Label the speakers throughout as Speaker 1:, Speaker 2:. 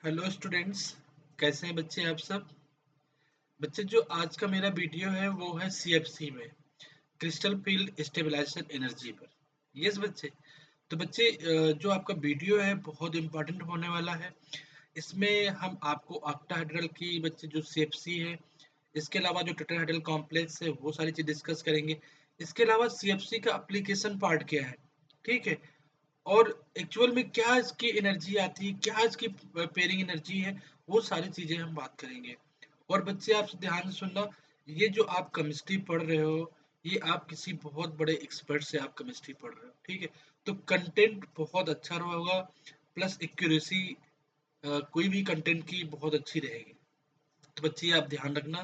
Speaker 1: Hello students. कैसे हैं बच्चे आप सब? बच्चे जो आज का मेरा वीडियो है वो है सीएफसी में क्रिस्टल फील्ड स्टेबलाइजेशन एनर्जी पर। यस बच्चे। तो बच्चे जो आपका वीडियो है बहुत इम्पोर्टेंट होने वाला है। इसमें हम आपको ऑक्टाहेड्रल की बच्चे जो सीएफसी है, इसके अलावा जो टेट्राहेड्रल कॉम्प्लेक्स है वो सारी चीज डिस्कस करेंगे। इसके अलावा सीएफसी का एप्लीकेशन पार्ट क्या है, ठीक है, और एक्चुअल में क्या इसकी एनर्जी आती है, क्या इसकी पेयरिंग एनर्जी है, वो सारी चीजें हम बात करेंगे। और बच्चे आप ध्यान से सुनना, ये जो आप केमिस्ट्री पढ़ रहे हो, ये आप किसी बहुत बड़े एक्सपर्ट से आप केमिस्ट्री पढ़ रहे हो, ठीक है। तो कंटेंट बहुत अच्छा होगा, प्लस एक्यूरेसी कोई भी कंटेंट की बहुत अच्छी रहेगी। तो बच्चे आप ध्यान रखना,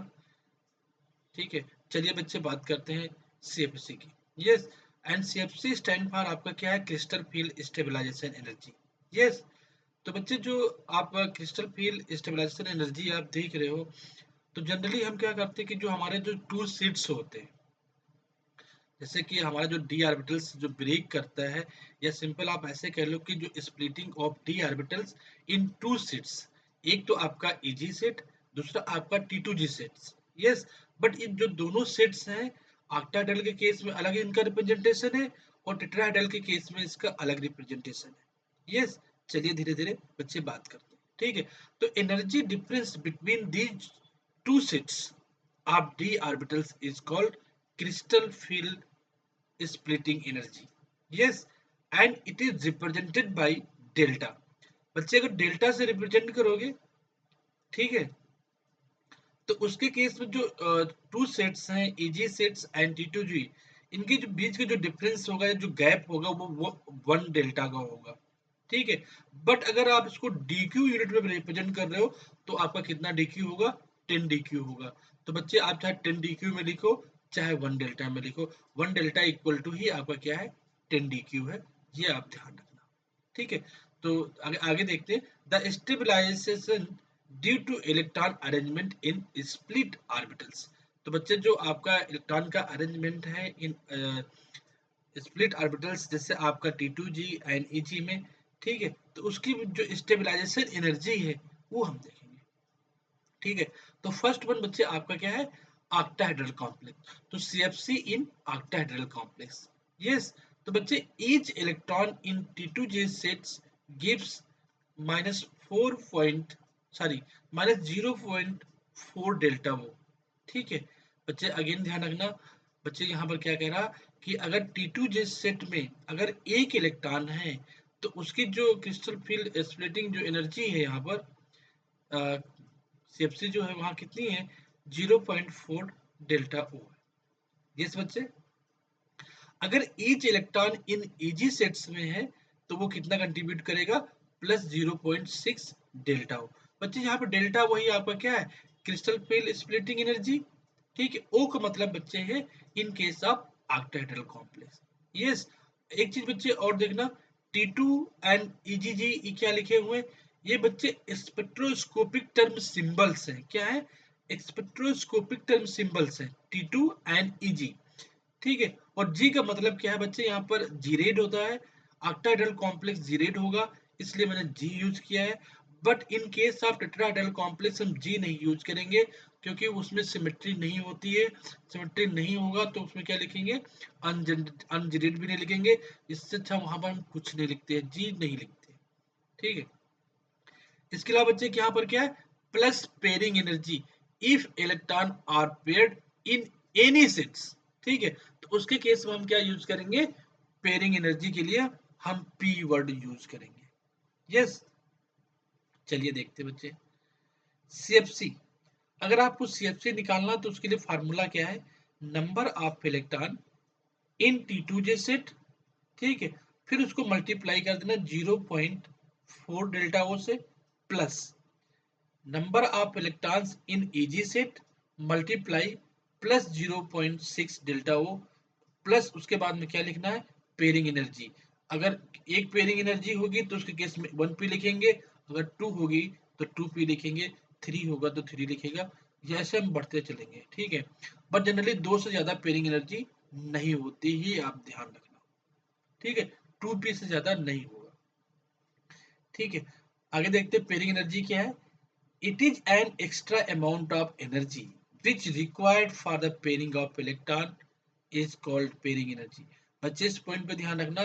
Speaker 1: ठीक है। चलिए बच्चे बात करते हैं सीएफसी की। Yes, and CFC stand for आपका क्या है? Crystal field stabilisation energy. Yes. तो बच्चे जो आप क्रिस्टल फील्ड स्टेबलाइजेशन एनर्जी आप देख रहे हो, तो जनरली हम क्या करते हैं कि जो हमारे जो टू सीट्स होते हैं, जैसे कि हमारा जो डी ऑर्बिटल्स जो ब्रेक करता है, या सिंपल आप ऐसे कह लो कि जो splitting of D orbitals in two sets, एक तो आपका ईजी सेट, दूसरा आपका T two G sets. Yes. But ये जो दोनों सेट्स हैं, ऑक्टाहेड्रल के केस में अलग इनका रिप्रेजेंटेशन है, और टेट्राहेड्रल के केस में इसका अलग रिप्रेजेंटेशन है। यस। चलिए धीरे धीरे बच्चे बात करते हैं, ठीक है। तो energy difference between these two sets of d orbitals is called crystal field splitting energy. Yes, and it is represented by delta. बच्चे अगर डेल्टा से रिप्रेजेंट करोगे, ठीक है, तो उसके केस में जो टू सेट्स हैं, e g sets and t two g, इनके जो बीच का जो डिफरेंस होगा, जो गैप होगा, वो 1 डेल्टा का होगा, ठीक है। बट अगर आप इसको डीक्यू यूनिट में रिप्रेजेंट कर रहे हो, तो आपका कितना डीक्यू होगा? 10 डीक्यू होगा। तो बच्चे आप चाहे 10 डीक्यू में लिखो, चाहे 1 डेल्टा में लिखो, 1 डेल्टा इक्वल टू ही आपका क्या है? 10 डीक्यू है। ये आप ध्यान रखना, ठीक है। तो आगे आगे देखते हैं। The stabilisation due to electron arrangement in split orbitals. तो बच्चे जो आपका इलेक्ट्रॉन का अरेंजमेंट है इन स्प्लिट ऑर्बिटल्स, जैसे आपका T2G एंड Eg में, ठीक है, तो उसकी जो स्टेबलाइजेशन एनर्जी है वो हम देखेंगे, ठीक है। तो फर्स्ट वन बच्चे आपका क्या है? Octahedral complex. तो CFC इन ऑक्टाहेड्रल कॉम्प्लेक्स। यस। तो बच्चे each electron in T2G sets gives minus four point sorry minus 0.4 delta वो, ठीक है। बच्चे अगेन ध्यान रखना, बच्चे यहाँ पर क्या कह रहा कि अगर T2J सेट में अगर एक इलेक्ट्रॉन है, तो उसकी जो क्रिस्टल फील्ड स्प्लिटिंग जो एनर्जी है यहाँ पर सीएफसी जो है वहाँ कितनी है? 0.4 डेल्टा ओ है। यस बच्चे। अगर each electron in easy sets में है, तो वो कितना कंट्रीब्यूट करेगा? प्लस 0.6 डेल्टा ओ। बच्चे यहाँ पर डेल्टा वही आपका क्या है? क्रिस्टल फील्ड स्प्लिटिंग एनर्जी, ठीक है। ओ का मतलब बच्चे है in case of octahedral complex. Yes. एक चीज बच्चे और देखना, T2 एंड EGG ये क्या लिखे हुए हैं? ये बच्चे स्पेक्ट्रोस्कोपिक टर्म सिंबल्स हैं। क्या है? स्पेक्ट्रोस्कोपिक टर्म सिंबल्स हैं T2 एंड EG, ठीक है। और जी का मतलब क्या है बच्चे? यहाँ पर जीरेड होता है, ऑक्टाहेड्रल कॉम्प्लेक्स जीरेड होगा, इसलिए मैंने जी यूज किया है। But in case of tetrahedral complex हम जी नहीं यूज करेंगे, क्योंकि उसमें सिमेट्री नहीं होती है। सिमेट्री नहीं होगा तो उसमें क्या लिखेंगे? अनजीरेड भी नहीं लिखेंगे। इससे अच्छा वहां पर हम कुछ नहीं लिखते हैं, जी नहीं लिखते, ठीक है। इसके अलावा बच्चे यहाँ पर क्या है? Plus pairing energy if electron are paired in any sets, ठीक है। तो उसके केस में हम क्या यूज करेंगे? पेयरिंग एनर्जी के लिए हम पी वर्ड यूज करेंगे। यस। चलिए देखते हैं बच्चे सीएफसी। अगर आपको सीएफसी निकालना तो उसके लिए फार्मूला क्या है? Number of electron in T2J set, ठीक है, फिर उसको मल्टीप्लाई कर देना 0.4 डेल्टा ओ से, plus number of electrons in E G set multiply plus 0.6 delta O, plus उसके बाद में क्या लिखना है? Pairing energy. अगर एक पेयरिंग एनर्जी होगी तो उसके केस में 1p लिखेंगे, अगर 2 होगी तो 2p लिखेंगे, 3 होगा तो 3 लिखेगा। जैसे हम बढ़ते चलेंगे, ठीक है। बट जनरली 2 से ज्यादा पेयरिंग एनर्जी नहीं होती, ही आप ध्यान रखना, ठीक है। 2p से ज्यादा नहीं होगा, ठीक है। आगे देखते हैं पेयरिंग एनर्जी क्या है। It is an extra amount of energy which required for the pairing of electron is called pairing energy. बच्चे इस पॉइंट पे ध्यान रखना,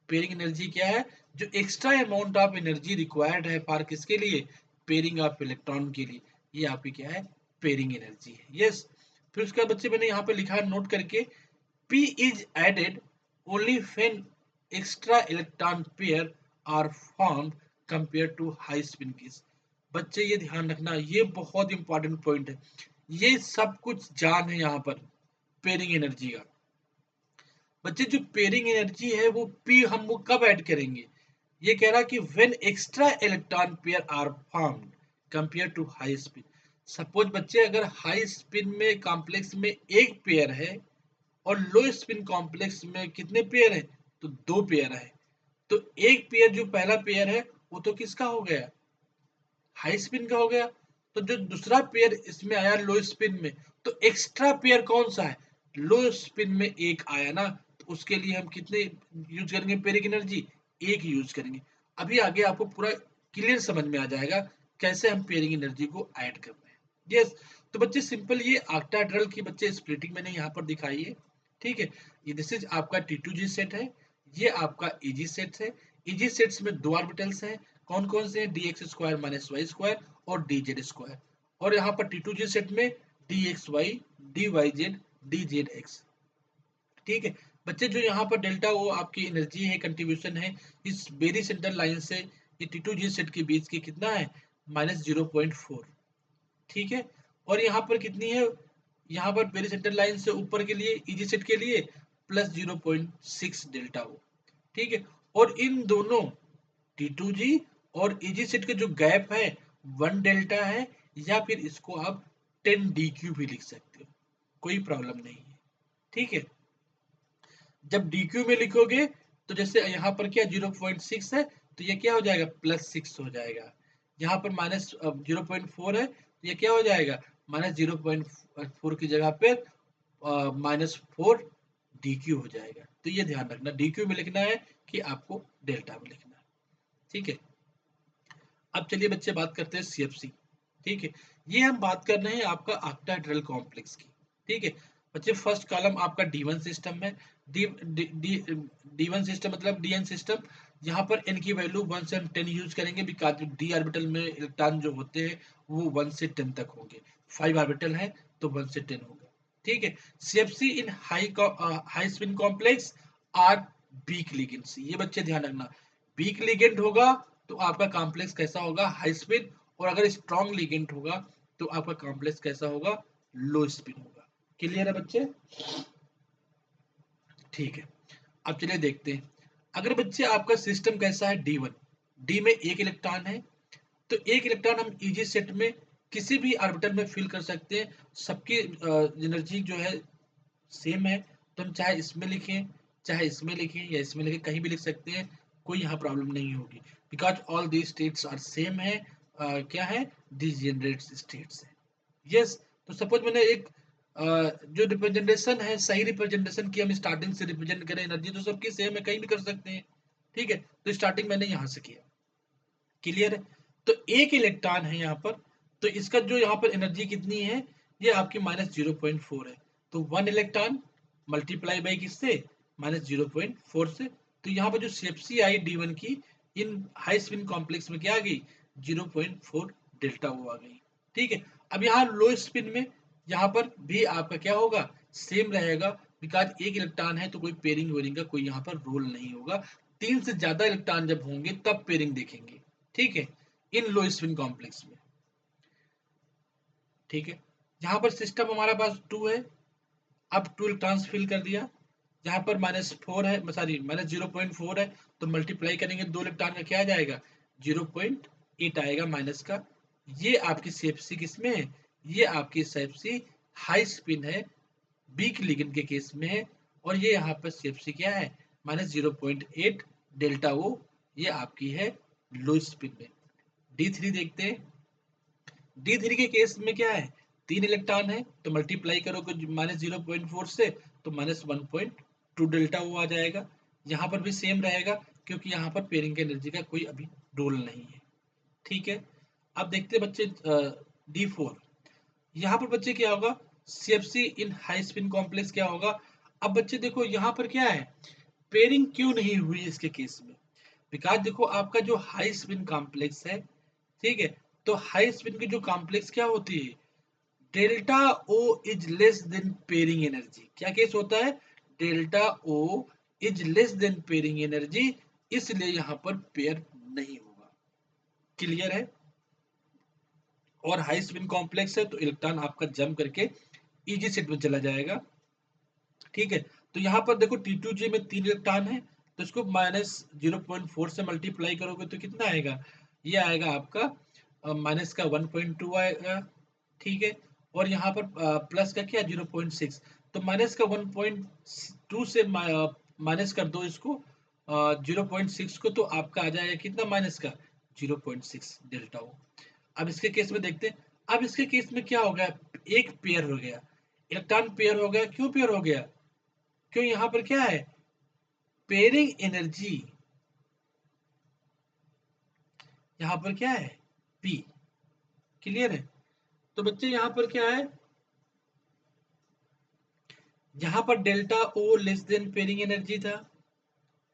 Speaker 1: पेयरिंग एनर्जी क्या है, जो extra amount of energy required है फॉर किसके लिए, पेयरिंग ऑफ इलेक्ट्रॉन के लिए, ये आपकी क्या है, पेयरिंग एनर्जी है। यस, फिर उसके बाद बच्चे मैंने यहाँ पे लिखा है नोट करके, P is added only when extra electron pair are formed compared to high spin case। बच्चे ये ध्यान रखना, ये बहुत इंपॉर्टेंट पॉइंट है, ये सब कुछ जान है यहाँ पर पेयरिंग एनर्जी का। बच्चे जो पेयरिंग एनर्जी है वो P हम वो कब ऐड करेंगे, ये कह रहा कि when extra electron pair are formed compared to high spin। Suppose बच्चे अगर हाई स्पिन में कॉम्प्लेक्स में एक पेयर है और लो स्पिन कॉम्प्लेक्स में कितने पेयर हैं, तो दो पेयर है। तो एक पेयर जो पहला पेयर है वो तो किसका हो गया, हाई स्पिन का हो गया। तो जो दूसरा पेयर इसमें आया लो स्पिन में, तो एक्स्ट्रा पेयर कौन सा है, लो स्पिन में एक आया ना, तो उसके लिए हम कितने यूज करेंगे पेयरिंग एनर्जी, एक यूज करेंगे। अभी आगे आपको पूरा क्लियर समझ में आ जाएगा कैसे हम पेयरिंग एनर्जी को ऐड कर रहे हैं। यस, तो बच्चे सिंपल ये ऑक्टाहेड्रल की बच्चे स्प्लिटिंग मैंने यहाँ पर दिखाई है, ठीक है। ये दिस इज आपका T2G सेट है, ये आपका EG सेट है। EG सेट्स में दो ऑर्बिटल्स हैं, कौन कौन से हैं, dx square minus Y square और dz स्क्वायर। और यहाँ पर T2G सेट में dxy dyz dzx, ठीक है। बच्चे जो यहाँ पर डेल्टा वो आपकी एनर्जी है, कंट्रीब्यूशन है इस बेरी सेंटर लाइन से ये T2G सेट के बीच की कितना है, -0.4, ठीक है। और यहाँ पर कितनी है, यहाँ पर पेरी सेंटर लाइन से ऊपर के लिए EG सेट के लिए +0.6 डेल्टा हो, ठीक है। और इन दोनों T2G और EG सेट के जो गैप है 1 डेल्टा है, या फिर इसको आप 10 DQ भी लिख सकते हो, कोई प्रॉब्लम नहीं है, ठीक है। जब DQ में लिखोगे तो जैसे यहाँ पर क्या 0.6 है, तो ये क्या हो जाएगा, +6 हो जाएगा। यहाँ पर -0.4 है, तो ये क्या हो जाएगा, -0.4 की जगह पे -4 DQ हो जाएगा। तो ये ध्यान रखना, DQ में लिखना है कि आपको डेल्टा में लिखना है, ठीक है। अब चलिए बच्चे बात करते हैं CFC, ठीक है। ये हम बात कर रहे हैं आपका ऑक्टाहेड्रल कॉम्प्लेक्स की, ठीक है। बच्चे फर्स्ट कॉलम आपका D1 सिस्टम है, D1 सिस्टम मतलब DN सिस्टम। यहाँ पर n की वैल्यू 1 से हम 10 यूज करेंगे, बिकॉज d ऑर्बिटल में इलेक्ट्रॉन जो होते हैं वो 1 से 10 तक होंगे, 5 ऑर्बिटल है तो 1 से 10 होगा, ठीक है। CFC in high spin complex are weak ligands. ये बच्चे ध्यान रखना, वीक लिगेंड होगा तो आपका कॉम्प्लेक्स कैसा होगा, हाई स्पिन। और अगर स्ट्रॉन्ग लिगेंड होगा तो आपका कॉम्प्लेक्स कैसा होगा, लो स्पिन होगा। क्लियर है बच्चे, ठीक है। अब चलिए देखते हैं, अगर बच्चे आपका सिस्टम कैसा है D1, डी में एक इलेक्ट्रॉन है, तो एक इलेक्ट्रॉन हम EG सेट में किसी भी ऑर्बिटल में फिल कर सकते हैं, सबकी एनर्जी जो है सेम है, तो हम चाहे इसमें लिखें चाहे इसमें लिखें या इसमें लिखें, कहीं भी लिख सकते हैं, कोई यहाँ प्रॉब्लम नहीं होगी, because all the states are same है। क्या है, डिजेनरेट स्टेट्स है। यस, तो सपोज मैंने एक जो रिप्रेजेंटेशन है, सही रिप्रेजेंटेशन की हम स्टार्टिंग से रिप्रेजेंट करें एनर्जी, तो सबकी सेम है, कहीं भी कर सकते हैं, ठीक है। तो स्टार्टिंग मैंने यहाँ से किया, क्लियर है। तो एक इलेक्ट्रॉन है यहाँ पर, तो इसका जो यहाँ पर एनर्जी कितनी है, ये आपकी -0.4 है। तो 1 इलेक्ट्रॉन मल्टीप्लाई बाई किससे, -0.4 से। तो यहाँ पर जो CFC आई D1 की इन हाई स्पिन कॉम्प्लेक्स में क्या आ गई, 0.4 डेल्टा वो आ गई, ठीक है। अब यहाँ लो स्पिन में यहाँ पर भी आपका क्या होगा, सेम रहेगा, बिकॉज एक इलेक्ट्रॉन है तो कोई पेयरिंग वेयरिंग का कोई यहाँ पर रोल नहीं होगा। 3 से ज्यादा इलेक्ट्रॉन जब होंगे तब पेयरिंग देखेंगे, ठीक है, इन लो स्पिन कॉम्प्लेक्स में, ठीक है। यहाँ पर सिस्टम हमारा पास 2 है, अब 2 इलेक्ट्रॉन्स फिल कर दिया, यहाँ पर -4 है, सॉरी -0.4 है, तो मल्टीप्लाई करेंगे 2 इलेक्ट्रॉन का क्या आ जाएगा, 0.8 आएगा माइनस का। ये आपकी CFC किसमें है, ये आपकी CFC हाई स्पिन है, वीक लिगेंड के केस में है। और ये यहाँ पर CFC क्या है, -0.8 डेल्टा वो, ये आपकी है लो स्पिन में। D3 देखते हैं, D3 के केस में क्या है, 3 इलेक्ट्रॉन है, तो मल्टीप्लाई करोगे -0.4 से, तो -1.2 डेल्टा वो आ जाएगा। यहाँ पर भी सेम रहेगा, क्योंकि यहाँ पर पेयरिंग की एनर्जी का कोई अभी रोल नहीं है, ठीक है। अब देखते हैं बच्चे D4। यहाँ पर बच्चे क्या होगा, CFC in high spin complex क्या होगा। अब बच्चे देखो यहाँ पर क्या है, पेयरिंग क्यों नहीं हुई इसके केस में, बिकॉज देखो आपका जो हाई स्पिन कॉम्प्लेक्स है, ठीक है, तो हाई स्पिन की जो कॉम्प्लेक्स क्या होती है, delta O is less than pairing energy. क्या केस होता है, delta O is less than pairing energy, इसलिए यहां पर पेयर नहीं होगा। क्लियर है। और हाई स्पिन कॉम्प्लेक्स है तो इलेक्ट्रॉन आपका जंप करके इजी सेट में चला जाएगा। ठीक है, तो यहाँ पर देखो T2G में 3 इलेक्ट्रॉन है, तो इसको -0.4 से मल्टीप्लाई करोगे तो कितना आएगा, ये आएगा आपका माइनस का 1.2 आएगा। ठीक है, और यहाँ पर प्लस का क्या 0.6, तो माइनस का 1.2 से माइनस कर दो इसको 0.6 को, तो आपका आ जाएगा कितना माइनस का 0.6 डेल्टा ओ। अब इसके केस में देखते हैं। अब इसके केस में क्या हो गया, एक पेयर हो गया, इलेक्ट्रॉन पेयर हो गया। क्यों पेयर हो गया, क्यों यहाँ पर क्या है, पेयरिंग एनर्जी यहाँ पर क्या है P। क्लियर है। तो बच्चे यहाँ पर क्या है, यहाँ पर delta O less than pairing energy था।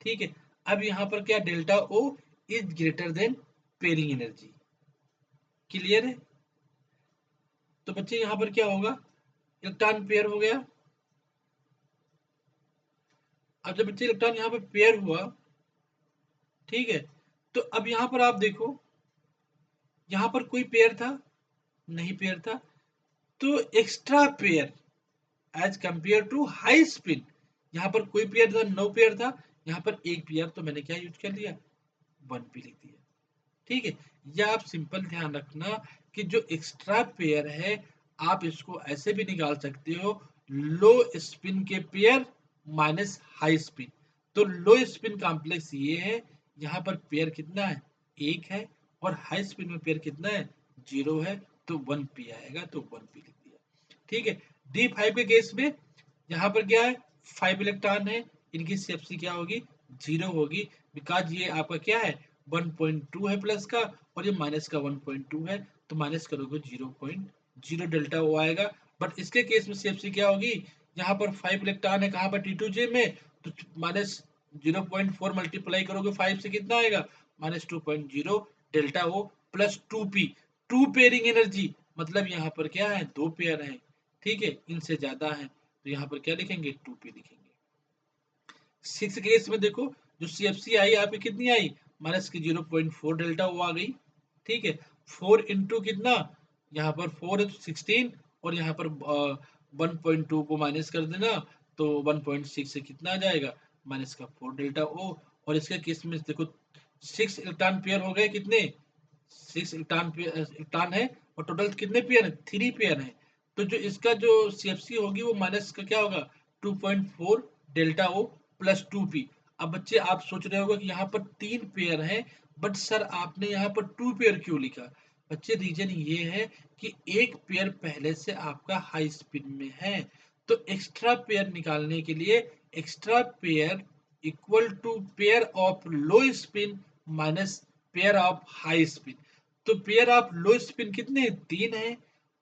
Speaker 1: ठीक है, अब यहाँ पर क्या, delta O is greater than pairing energy. Clear है। तो बच्चे यहाँ पर क्या होगा, इलेक्ट्रॉन पेयर हो गया। अब जब बच्चे इलेक्ट्रॉन यहाँ पर पेयर हुआ, ठीक है, तो अब यहाँ पर आप देखो, यहाँ पर कोई पेयर था नहीं, पेयर था, तो extra pair as compare to high spin, यहाँ पर कोई पेयर था, नो पेयर था, यहाँ पर एक पेयर, तो मैंने क्या यूज कर लिया, 1p लिख दिया। ठीक है, या आप सिंपल ध्यान रखना कि जो एक्स्ट्रा पेयर है आप इसको ऐसे भी निकाल सकते हो, लो स्पिन के पेयर माइनस हाई स्पिन। तो लो स्पिन कॉम्प्लेक्स ये है, यहाँ पर पेयर कितना है, एक है, और हाई स्पिन में पेयर कितना है, 0 है, तो 1p आएगा, तो 1p लिख दिया। ठीक है, D5 के केस में यहाँ पर क्या है, 5 इलेक्ट्रॉन है, इनकी CFC क्या होगी, 0 होगी, बिकॉज ये आपका क्या है 1.2 है प्लस का, और ये माइनस का 1.2 है, तो माइनस करोगे 0.0 डेल्टा वो आएगा। बट इसके केस में CFC क्या होगी, यहाँ पर 5 इलेक्ट्रॉन है, कहाँ पर T2J में, तो माइनस 0.4 मल्टीप्लाई करोगे 5 से कितना आएगा, -2.0 delta O plus 2p, 2 pairing energy, मतलब यहाँ पर क्या है, 2 पेयर है। ठीक है, इनसे ज्यादा है, तो यहाँ पर क्या लिखेंगे, 2p लिखेंगे। 6 केस में देखो, जो CFC आई आपकी कितनी आई, माइनस की 0.4 डेल्टा वो आ गई। ठीक है, 4 इंटू कितना, यहाँ पर 4 है तो 16, और यहाँ पर 1.2 को माइनस कर देना, तो 1.6 से कितना आ जाएगा, माइनस का 4 डेल्टा ओ। और इसके केस में देखो 6 इलेक्ट्रॉन पेयर हो गए कितने, 6 इलेक्ट्रॉन है, और टोटल कितने पेयर है, 3 पेयर है, तो जो इसका जो CFC होगी वो माइनस का क्या होगा, 2.4 डेल्टा ओ प्लस 2p। अब बच्चे आप सोच रहे होंगे कि यहाँ पर 3 पेयर है, बट सर आपने यहाँ पर 2 पेयर क्यों लिखा। बच्चे रीजन ये है कि एक पेयर पहले से आपका हाई स्पिन में है, तो एक्स्ट्रा पेयर निकालने के लिए extra pair equal to pair of low spin minus pair of high spin. तो पेयर ऑफ लो स्पिन कितने, 3 है,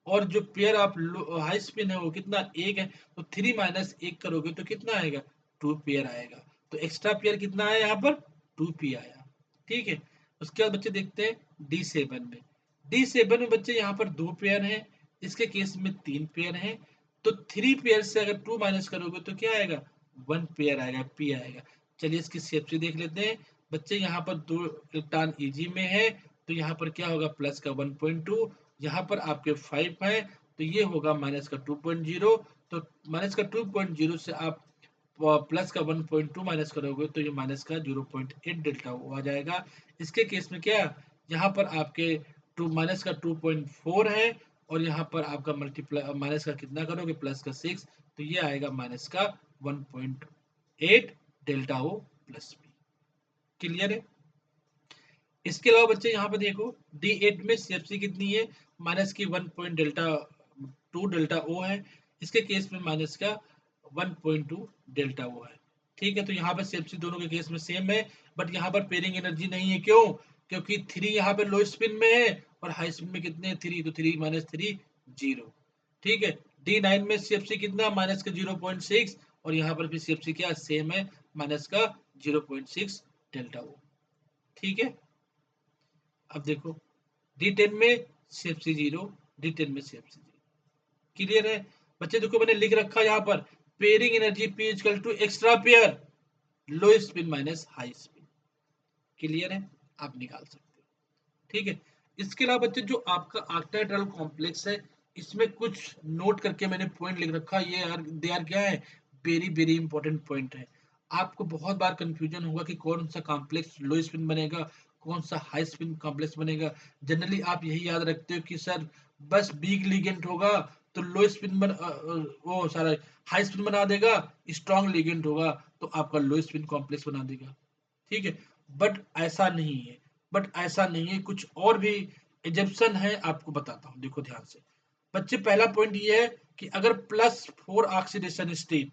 Speaker 1: और जो पेयर ऑफ हाई स्पिन है वो कितना, 1 है, तो 3 माइनस 1 करोगे तो कितना आएगा, 2 पेयर आएगा। तो एक्स्ट्रा पेयर कितना आया यहाँ पर, 2p आया। ठीक है, उसके बाद बच्चे देखते हैं D7 में। D7 में बच्चे यहाँ पर 2 पेयर हैं, इसके केस में 3 पेयर हैं, तो 3 पेयर से अगर 2 माइनस करोगे तो क्या आएगा, 1 पेयर आएगा, p आएगा। चलिए इसकी CFC देख लेते हैं। बच्चे यहाँ पर 2 इलेक्ट्रॉन EG में है, तो यहाँ पर क्या होगा, प्लस का 1.2, यहाँ पर आपके 5 है, तो ये होगा माइनस का 2.0, तो माइनस का 2.0 से आप प्लस का 1.2 माइनस करोगे तो ये माइनस का 0.8 डेल्टा आ जाएगा। इसके केस में क्या, यहाँ पर आपके 2 माइनस का 2.4 है, और यहाँ पर आपका मल्टीप्लाई माइनस का कितना करोगे, प्लस का 6, तो ये आएगा माइनस का 1.8 delta O plus B. Clear है। इसके अलावा बच्चे यहाँ पर देखो D8 में CFC कितनी है, माइनस की 1.2 डेल्टा ओ है, इसके केस में माइनस का 1.2 डेल्टा ओ है। ठीक है, तो यहाँ पर CFC दोनों के केस में सेम है, बट यहाँ पर पेयरिंग एनर्जी नहीं है। क्यों, क्योंकि 3 यहाँ पे लो स्पिन में है और हाई स्पिन में कितने 3, तो 3 माइनस 3 0। ठीक है, D9 में CFC कितना माइनस का 0.6 और यहाँ पर भी CFC क्या सेम है माइनस का 0.6 डेल्टा ओ। ठीक है, अब देखो D10 में CFC 0, D10 में CFC 0। क्लियर है बच्चे? देखो मैंने लिख रखा यहाँ पर pairing energy P equal to extra pair low spin minus high spin. Clear है, आप निकाल सकते हो। ठीक है, इसके अलावा बच्चे जो आपका ऑक्टाहेड्रल कॉम्प्लेक्स है इसमें कुछ नोट करके मैंने पॉइंट लिख रखा, ये यार दे यार क्या है वेरी वेरी इंपॉर्टेंट पॉइंट है। आपको बहुत बार कंफ्यूजन होगा कि कौन सा कॉम्प्लेक्स लो स्पिन बनेगा, कौन सा हाई स्पिन कॉम्प्लेक्स बनेगा। जनरली आप यही याद रखते हो कि सर बस वीक लिगेंड होगा तो लो स्पिन वो सारा हाई स्पिन बना देगा, स्ट्रॉन्ग लिगेंड होगा तो आपका लो स्पिन कॉम्प्लेक्स बना देगा। ठीक है, बट ऐसा नहीं है, ऐसा नहीं है, कुछ और भी एजम्पशन है, आपको बताता हूँ। देखो ध्यान से बच्चे, पहला पॉइंट ये है कि अगर +4 ऑक्सीडेशन स्टेट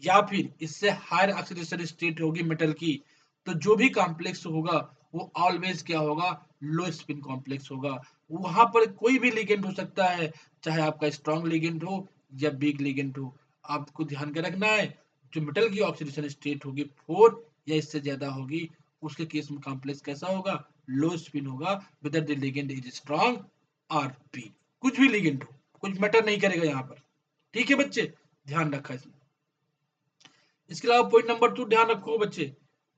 Speaker 1: या फिर इससे हायर ऑक्सीडेशन स्टेट होगी मेटल की, तो जो भी कॉम्प्लेक्स होगा वो ऑलवेज क्या होगा लो स्पिन कॉम्प्लेक्स होगा। वहां पर कोई भी लिगेंड हो सकता है, चाहे आपका स्ट्रॉन्ग लिगेंड हो या वीक लिगेंड हो। आपको ध्यान के रखना है जो मेटल की ऑक्सीडेशन स्टेट होगी 4 या इससे ज्यादा होगी, उसके केस में कॉम्प्लेक्स कैसा होगा लो स्पिन होगा, whether the ligand is strong और वीक। कुछ भी लिगेंड हो, कुछ मैटर नहीं करेगा यहाँ पर। ठीक है बच्चे, ध्यान रखा इसमें। इसके अलावा पॉइंट नंबर 2 ध्यान रखो बच्चे,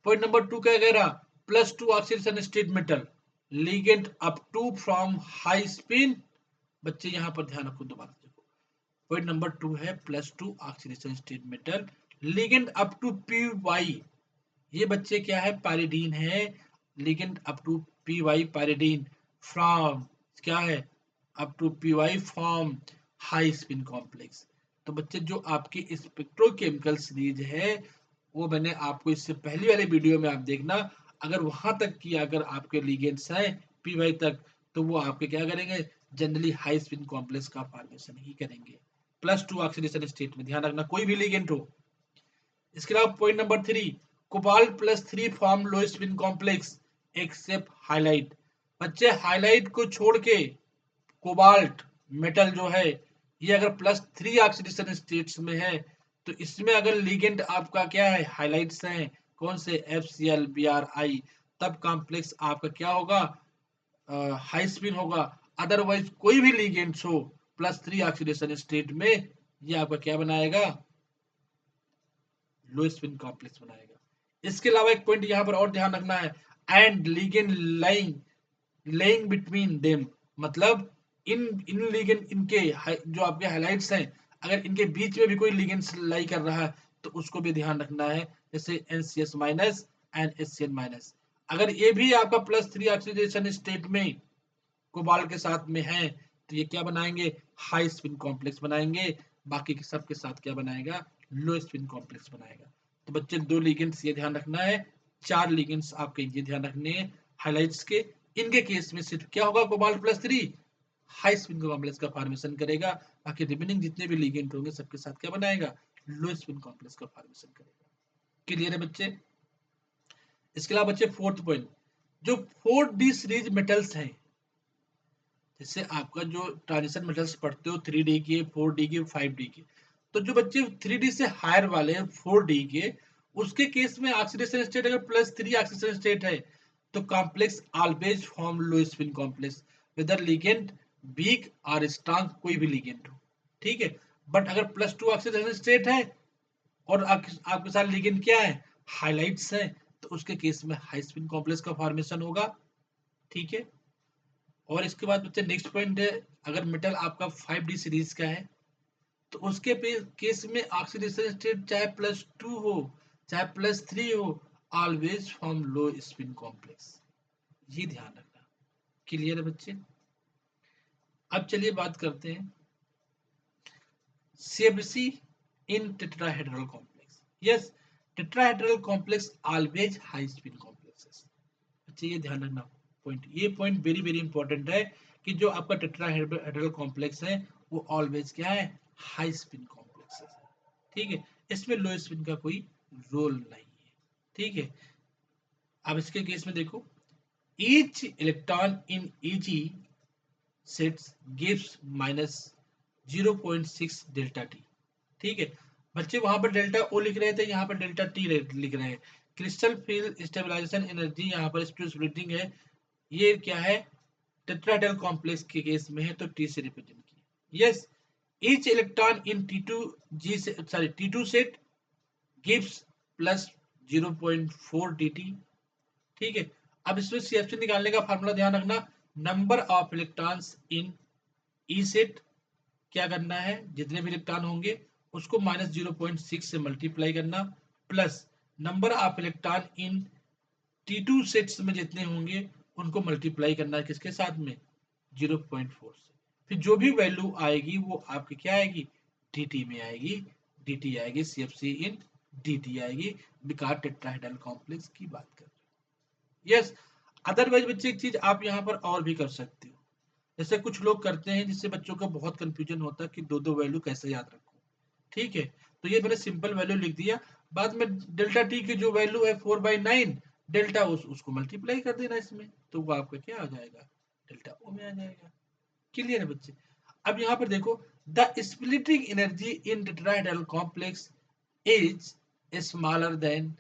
Speaker 1: पॉइंट नंबर 2 क्या कह रहा, +2 oxidation state metal ligand up to from high spin. बच्चे यहाँ पर ध्यान रखो, दोबारा देखो पॉइंट नंबर 2 है +2 oxidation state metal ligand up to P Y. ये बच्चे क्या है पायरिडीन है, ligand up to P Y pyridine from क्या है up to P Y from high spin complex. तो बच्चे जो आपकी स्पेक्ट्रोकेमिकल सीरीज है वो मैंने आपको इससे पहली वाले वीडियो में आप देखना, अगर वहां तक की अगर आपके लिगेंड्स हैं पी वाई तक, तो वो आपके क्या करेंगे जनरली हाई स्पिन कॉम्प्लेक्स का फॉर्मेशन ही करेंगे +2 ऑक्सीडेशन स्टेट में। ध्यान रखना कोई भी लिगेंड हो। इसके अलावा point number 3, cobalt +3 form low spin complex except highlight. बच्चे हाइलाइट को छोड़ के कोबाल्ट मेटल जो है ये अगर +3 ऑक्सीडेशन स्टेट्स में है तो इसमें अगर लिगेंड आपका क्या है हाइलाइट्स हैं कौन से FCl BrI, तब कॉम्प्लेक्स आपका क्या होगा हाई स्पिन होगा। अदरवाइज कोई भी लिगेंड्स हो +3 ऑक्सीडेशन स्टेट में ये आपका क्या बनाएगा लो स्पिन कॉम्प्लेक्स बनाएगा। इसके अलावा एक पॉइंट यहाँ पर और ध्यान रखना है, and ligand lying laying between them, मतलब इन इन लिगेंड इनके जो आपके हाइलाइट्स हैं अगर इनके बीच में भी कोई लिगेंड्स लाई कर रहा है तो उसको भी ध्यान रखना है, जैसे NCS minus and HCl minus. अगर ये भी आपका +3 ऑक्सीडेशन स्टेट में कोबाल्ट के साथ में है तो ये क्या बनाएंगे हाई स्पिन कॉम्प्लेक्स बनाएंगे, बाकी के सब के साथ क्या बनाएगा लो स्पिन कॉम्प्लेक्स बनाएगा। तो बच्चे 2 लिगेंड्स ये ध्यान रखना है, 4 लिगेंड्स आपके ये ध्यान रखने हैं हाइलाइट्स के। इनके केस में सिर्फ क्या होगा कोबाल्ट +3 हाई स्पिन कॉम्प्लेक्स का फॉर्मेशन करेगा, बाकी रिमेनिंग जितने भी लिगेंड होंगे सबके साथ क्या बनाएगा लो स्पिन कॉम्प्लेक्स का फॉर्मेशन करेगा। क्लियर है बच्चे? इसके अलावा बच्चे फोर्थ पॉइंट, जो 4D सीरीज मेटल्स हैं, जैसे आपका जो ट्रांजिशन मेटल्स पढ़ते हो 3D के 4D के 5D के, तो जो बच्चे 3D से हायर वाले हैं 4D के, उसके केस में ऑक्सीडेशन स्टेट अगर +3 ऑक्सीडेशन स्टेट है तो complex always form low spin complex whether ligand weak और स्ट्रॉन्ग कोई भी लिगेंड हो। ठीक है, बट अगर +2 ऑक्सीडेशन स्टेट है और आपके साथ लिगेंड क्या है हाइलाइट्स है तो उसके केस में हाई स्पिन कॉम्प्लेक्स का फॉर्मेशन होगा। ठीक है, और इसके बाद बच्चे नेक्स्ट पॉइंट है, अगर मेटल आपका 5D सीरीज का है तो उसके केस में ऑक्सीडेशन स्टेट चाहे +2 हो चाहे +3 हो always form low spin complex, ये ध्यान रखना। क्लियर है बच्चे? अब चलिए बात करते हैं CFC इन tetrahedral complex. Yes, tetrahedral complex always high spin complexes. अच्छा ये ध्यान रखना पॉइंट, ये पॉइंट वेरी वेरी इंपॉर्टेंट है कि जो आपका टेट्राहेड्रल कॉम्प्लेक्स है वो ऑलवेज क्या है हाई स्पिन कॉम्प्लेक्स है। ठीक है, इसमें लो स्पिन का कोई रोल नहीं है। ठीक है, अब इसके केस में देखो each electron in Eg sets gives minus 0.6 delta T. ठीक है बच्चे, वहां पर डेल्टा ओ लिख रहे थे, यहाँ पर डेल्टा टी लिख रहे हैं। क्रिस्टल फील्ड स्टेबलाइजेशन एनर्जी यहाँ पर स्प्लिटिंग है, ये क्या है टेट्राहेड्रल कॉम्प्लेक्स के केस में है, तो टी से रिप्रेजेंट किया। Yes, each electron in T2 set gives plus 0.4 dt। ठीक है, अब इसमें CFC निकालने का फार्मूला ध्यान रखना, number of electrons in E set, क्या करना है जितने भी इलेक्ट्रॉन होंगे उसको -0.6 से मल्टीप्लाई करना, plus number of electron in T2 sets में जितने होंगे उनको मल्टीप्लाई करना है किसके साथ में 0.4 से, फिर जो भी वैल्यू आएगी वो आपकी क्या आएगी dt में आएगी, dt आएगी CFC इन dt आएगी, बिकॉज टेट्राहेड्रल कॉम्प्लेक्स की बात कर रहे हैं। यस, अदरवाइज बच्चे एक चीज आप यहाँ पर और भी कर सकते हो, जैसे कुछ लोग करते हैं जिससे बच्चों का बहुत कंफ्यूजन होता है कि दो वैल्यू कैसे याद रखो। ठीक है, तो ये मैंने सिंपल वैल्यू लिख दिया, बाद में डेल्टा टी की जो वैल्यू है 4/9 डेल्टा उसको मल्टीप्लाई कर देना इसमें, तो वो आपका क्या आ जाएगा डेल्टा ओ में आ जाएगा। क्लियर है बच्चे? अब यहाँ पर देखो, the splitting energy in tetrahedral complex is smaller than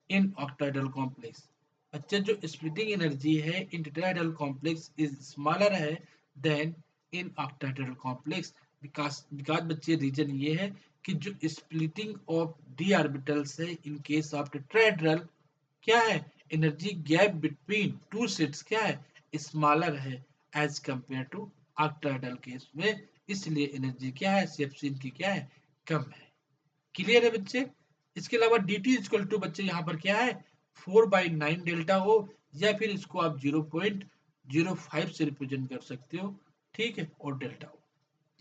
Speaker 1: in octahedral complex. बच्चे, जो स्प्लिटिंग एनर्जी है in tetrahedral complex is smaller है than in octahedral complex, because बच्चे रीजन ये है कि जो स्प्लिटिंग ऑफ डी ऑर्बिटल्स है इन केस ऑफ टेट्राहेड्रल क्या है, energy gap between two sets क्या है स्मॉलर है as compare to octahedral case में, इसलिए एनर्जी क्या है CFC की क्या है कम है। क्लियर है बच्चे? इसके अलावा dt इक्वल टू बच्चे यहाँ पर क्या है 4/9 डेल्टा हो, या फिर इसको आप 0.05 से रिप्रेजेंट कर सकते हो। ठीक है, और delta O,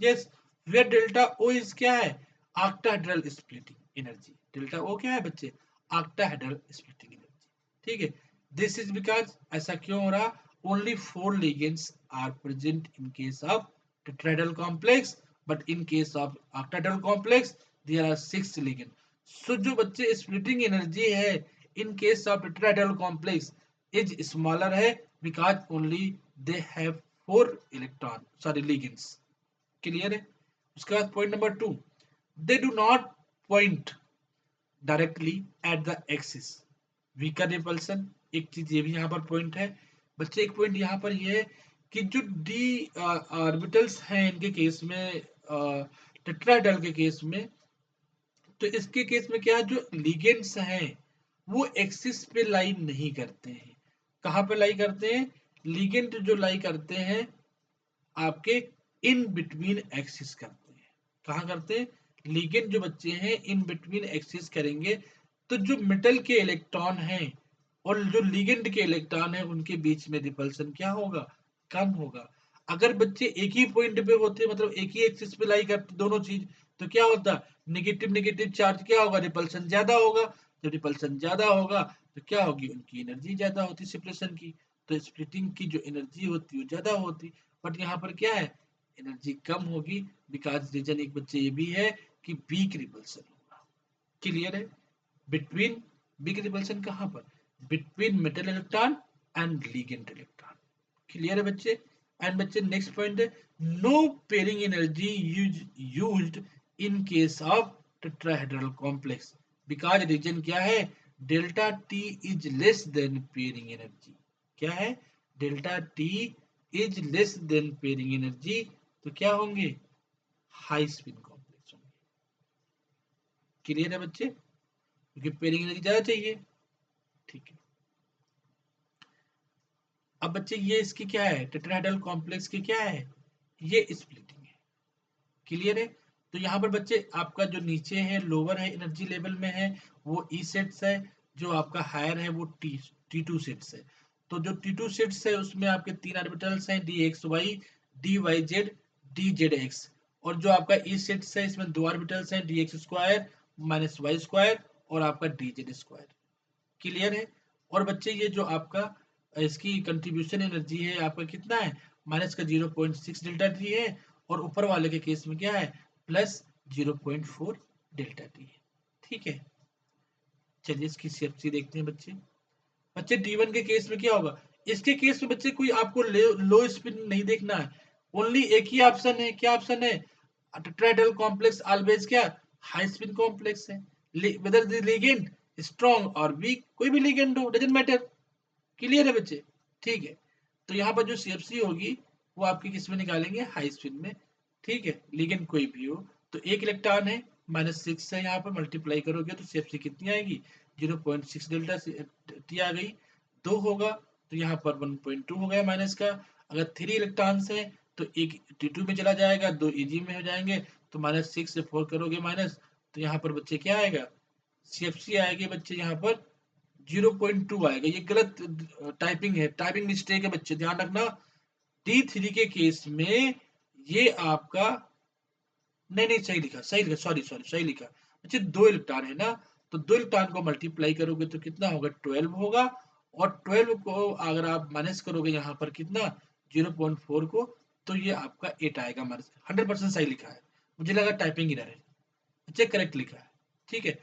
Speaker 1: yes, where delta O is क्या है octahedral splitting energy, delta O क्या है बच्चे ऑक्टाहेड्रल स्प्लिटिंग एनर्जी। ठीक है, दिस इज बिकॉज, ऐसा क्यों हो रहा, only 4 ligands are present in case of tetrahedral complex, but in case of octahedral complex there are 6 ligand. So जो बच्चे स्प्लिटिंग एनर्जी है in case of tetrahedral complex is smaller है, because only they have 4 electron sorry ligands. Clear है? उसके बाद point number 2, they do not point directly at the axis, weaker repulsion, एक चीज ये भी यहाँ पर पॉइंट है बच्चे। एक पॉइंट यहाँ पर ये है कि जो डी ऑर्बिटल्स हैं इनके केस में टेट्राहेड्रल के केस में, तो इसके केस में क्या है जो लिगेंड्स हैं वो एक्सिस पे लाई नहीं करते हैं। कहाँ पे लाई करते हैं, लिगेंड जो लाई करते हैं आपके इन बिटवीन एक्सिस करते हैं। कहाँ करते हैं, लिगेंड जो बच्चे हैं इन बिटवीन एक्सिस करेंगे, तो जो मेटल के इलेक्ट्रॉन हैं और जो लिगेंड के इलेक्ट्रॉन हैं उनके बीच में रिपल्सन क्या होगा कम होगा। अगर बच्चे एक ही पॉइंट पे होते मतलब एक ही एक्सिस पे लाई करते दोनों चीज, तो क्या होता नेगेटिव नेगेटिव चार्ज क्या होगा रिपल्सन ज्यादा होगा, जब रिपल्सन ज्यादा होगा तो क्या होगी उनकी एनर्जी ज्यादा होती सेपरेशन की, तो स्प्लिटिंग की जो एनर्जी होती है वो ज्यादा होती। बट यहाँ पर क्या है एनर्जी कम होगी, बिकॉज रीजन एक बच्चे ये भी है कि वीक रिपल्सन होगा। क्लियर है? बिटवीन वीक रिपल्सन कहाँ पर, between metal electron and ligand electron. Clear है बच्चे? एंड बच्चे नेक्स्ट पॉइंट है, no pairing energy used in case of tetrahedral complex, because reason क्या है delta T is less than pairing energy. क्या है delta T is less than pairing energy, तो क्या होंगे हाई स्पिन कॉम्प्लेक्स होंगे। क्लियर है बच्चे? क्योंकि पेयरिंग एनर्जी ज्यादा चाहिए। ठीक है, अब बच्चे ये इसकी क्या है टेट्राहेड्रल कॉम्प्लेक्स की क्या है ये स्प्लिटिंग है। क्लियर है? तो यहाँ पर बच्चे आपका जो नीचे है लोअर है एनर्जी लेवल में है वो ई सेट्स है, जो आपका हायर है वो टी टू सेट्स है। तो जो टी टू सेट्स है उसमें आपके 3 ऑर्बिटल्स हैं D X Y, D Y Z, D Z X, और जो आपका ई सेट्स है इसमें 2 ऑर्बिटल्स हैं D X square minus Y square और आपका डी जेड स्क्वायर। क्लियर है? और बच्चे ये जो आपका इसकी कंट्रीब्यूशन एनर्जी है आपका कितना है माइनस का 0.6 डेल्टा टी है, और ऊपर वाले के केस में क्या है प्लस 0.4 डेल्टा टी है। ठीक है, चलिए इसकी CFC देखते हैं बच्चे। बच्चे D1 के केस में क्या होगा इसके केस में बच्चे कोई आपको लो स्पिन नहीं देखना है, ओनली एक ही ऑप्शन है, क्या ऑप्शन है, टेट्राहेड्रल कॉम्प्लेक्स ऑलवेज क्या हाई स्पिन कॉम्प्लेक्स है, वेदर द लिगेंड स्ट्रॉन्ग और वीक, कोई भी लिगेंड हो डजंट मैटर। क्लियर है बच्चे? ठीक है, तो यहाँ पर जो सीएफसी होगी वो आपकी किस में निकालेंगे, हाई स्पिन में। ठीक है, लिगेंड कोई भी हो, तो एक इलेक्ट्रॉन है, -6 है, यहाँ पर मल्टीप्लाई करोगे तो सीएफसी कितनी आएगी, 0.6 डेल्टा टी आ गई। 2 होगा तो यहाँ पर 1.2 हो गया माइनस का। अगर 3 इलेक्ट्रॉन्स है तो एक T2 में चला जाएगा, 2 Eg में हो जाएंगे, तो -6 से 4 करोगे माइनस, तो यहाँ पर बच्चे क्या आएगा, सीएफसी आएगी बच्चे यहाँ पर 0.2 आएगा। ये गलत टाइपिंग है, टाइपिंग मिस्टेक है बच्चे, ध्यान रखना। T3 के केस में ये आपका नहीं सही लिखा, सही लिखा, सॉरी सॉरी सही लिखा बच्चे। 2 इलेक्ट्रॉन है ना, तो 2 इलेक्ट्रॉन को मल्टीप्लाई करोगे तो कितना होगा, 12 होगा, और 12 को अगर आप माइनस करोगे यहाँ पर कितना, 0.4 को, तो ये आपका 8 आएगा माइनस। 100% सही लिखा है, मुझे लगा टाइपिंग एरर है, बच्चे करेक्ट लिखा है। ठीक है,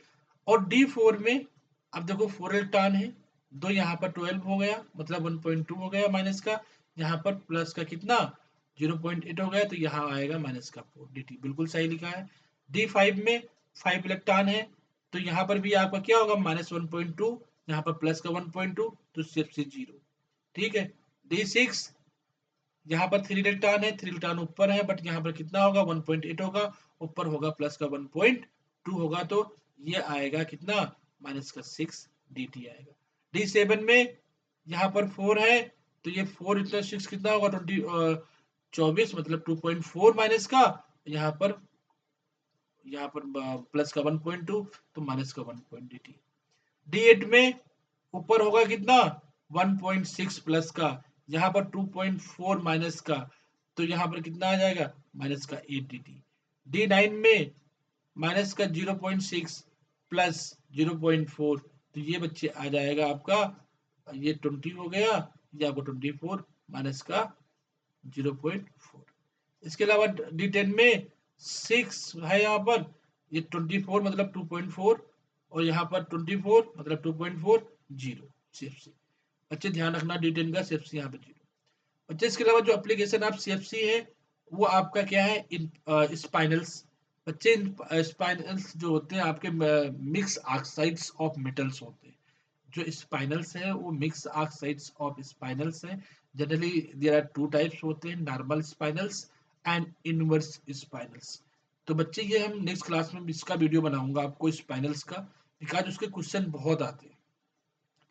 Speaker 1: और D4 में अब देखो 4 इलेक्ट्रॉन है, 2 यहाँ पर 12 हो गया, मतलब 1.2 हो गया माइनस का, यहाँ पर प्लस का कितना 0.8 हो गया, तो यहाँ आएगा माइनस का 4 dt, बिल्कुल सही लिखा है। D5 में 5 इलेक्ट्रॉन है, तो यहाँ पर भी आपका क्या होगा, -1.2, यहाँ पर प्लस का 1.2, तो सिर्फ से 0। ठीक है, D6 यहाँ पर 3 इलेक्ट्रॉन है, 3 इलेक्ट्रॉन ऊपर है, बट यहाँ पर कितना होगा, 1.8 होगा, ऊपर होगा प्लस का 1.2 होगा, तो ये आएगा कितना, माइनस का 6 dt आएगा। D7 में यहाँ पर 4 है, तो ये 4 इतना 6 कितना होगा, 24, मतलब 2.4 माइनस का, यहाँ पर प्लस का 1.2, तो माइनस का 1 dt। D8 में ऊपर होगा कितना, 1.6 प्लस का, यहाँ पर 2.4 माइनस का, तो यहाँ पर कितना आ जाएगा, माइनस का 8 dt। D9 में माइनस का 0.6 प्लस 0.4, तो ये बच्चे आ जाएगा आपका, ये 20 हो गया, ये आपको 24 माइनस का 0.4। इसके अलावा D10 में 6 है, यहाँ पर ये 24 मतलब 2.4, और यहाँ पर 24 मतलब 2.4, 0 CFC। बच्चे ध्यान रखना, D10 का CFC यहाँ पे 0। बच्चे इसके अलावा जो एप्लीकेशन आप CFC है वो आपका क्या है, इन स्पाइनल्स। बच्चे स्पाइनल्स जो होते हैं आपके मिक्स ऑक्साइड्स ऑफ मेटल्स होते हैं। जो स्पाइनल्स है वो मिक्स ऑक्साइड्स ऑफ स्पाइनल्स हैं। जनरली देयर आर 2 टाइप्स होते हैं, नॉर्मल स्पाइनल्स एंड इनवर्स स्पाइनल्स। तो बच्चे ये हम नेक्स्ट क्लास में इसका वीडियो बनाऊंगा आपको स्पाइनल्स का, बिकॉज उसके क्वेश्चन बहुत आते हैं।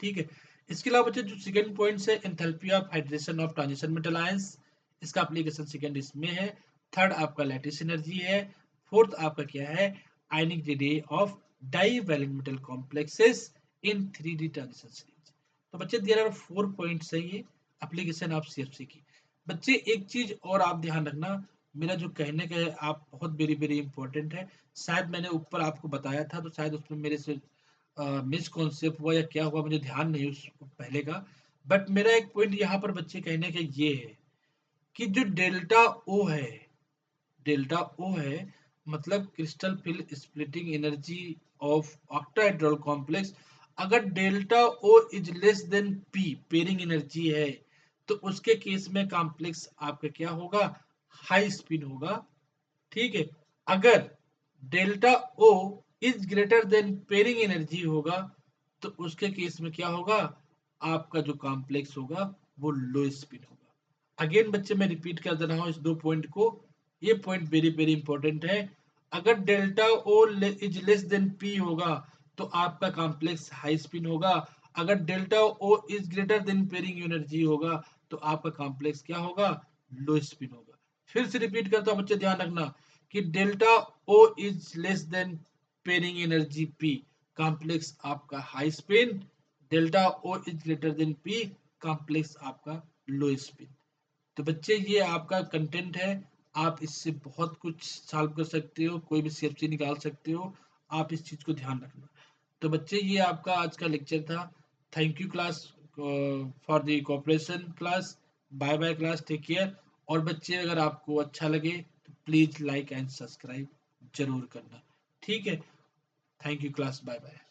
Speaker 1: ठीक है, इसके अलावा बच्चे जो सेकंड पॉइंट है, enthalpy of hydration of transition metal ions, इसका एप्लीकेशन सेकंड इसमें है। थर्ड आपका लैटिस एनर्जी है। फोर्थ आपका क्या है, ionic delay of divalent metal complexes in 3D transition series. तो बच्चे देयर आर 4 पॉइंट्स है ये एप्लीकेशन ऑफ सीएफसी की। बच्चे एक चीज और आप ध्यान रखना, मेरा जो कहने का है आप बहुत वेरी वेरी इंपॉर्टेंट है। शायद मैंने ऊपर आपको बताया था, तो शायद उसमें मेरे से मिसकॉन्सेप्ट हुआ या क्या हुआ, मुझे ध्यान नहीं उस पहले का। बट मेरा एक पॉइंट यहाँ पर बच्चे कहने का ये है कि जो डेल्टा ओ है, डेल्टा ओ है, मतलब crystal field splitting energy of octahedral complex, अगर delta O is less than P pairing energy है, तो उसके केस में कॉम्प्लेक्स आपका क्या होगा, हाई स्पिन होगा। ठीक है, अगर delta O is greater than pairing energy होगा, तो उसके केस में क्या होगा, आपका जो कॉम्प्लेक्स होगा वो लो स्पिन होगा। अगेन बच्चे मैं रिपीट कर दे रहा हूँ इस 2 पॉइंट को, ये पॉइंट वेरी वेरी इंपॉर्टेंट है। अगर delta O is less than P होगा, तो आपका कॉम्प्लेक्स हाई स्पिन होगा। अगर delta O is greater than pairing energy होगा, तो आपका कॉम्प्लेक्स क्या होगा, लो स्पिन होगा। फिर से रिपीट करता हूँ बच्चे, ध्यान रखना कि delta O is less than pairing energy P, complex आपका high spin. Delta O is greater than P, complex आपका लो स्पिन। तो बच्चे ये आपका कंटेंट है, आप इससे बहुत कुछ सॉल्व कर सकते हो, कोई भी सीएफसी निकाल सकते हो, आप इस चीज को ध्यान रखना। तो बच्चे ये आपका आज का लेक्चर था। Thank you class for the cooperation class. Bye bye class, take care. और बच्चे अगर आपको अच्छा लगे तो प्लीज लाइक एंड सब्सक्राइब जरूर करना। ठीक है, thank you class, bye bye.